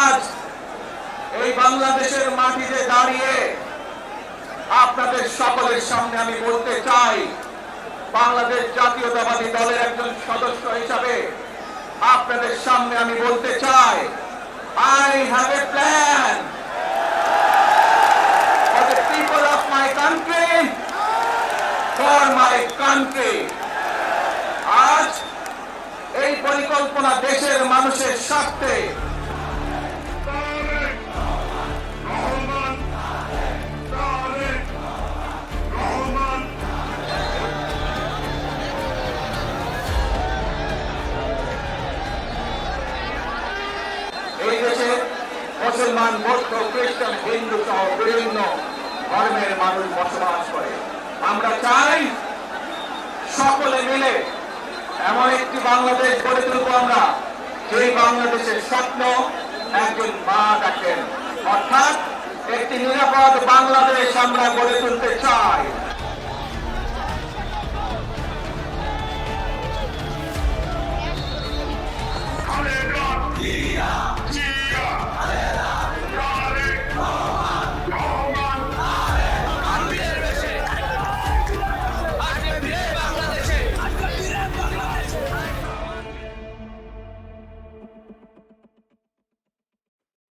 আজ এই বাংলাদেশের মাটিতে দাঁড়িয়ে আপনাদের সকলের সামনে আমি বলতে চাই, বাংলাদেশ জাতীয়তাবাদী দলের একজন সদস্য হিসাবে আপনাদের সামনে আমি বলতে চাই, I have a plan for the people of my country, for my country. আজ এই পরিকল্পনা দেশের মানুষের স্বার্থে, এই দেশে মুসলমান, বৌদ্ধ, খ্রিস্টান, হিন্দু সহ বিভিন্ন ধর্মের মানুষ বসবাস করে। আমরা চাই সকলে মিলে এমন একটি বাংলাদেশ গড়ে তুলব আমরা, যেই বাংলাদেশের স্বপ্ন একজন মা দেখেন, অর্থাৎ একটি নিরাপদ বাংলাদেশ আমরা গড়ে তুলতে চাই।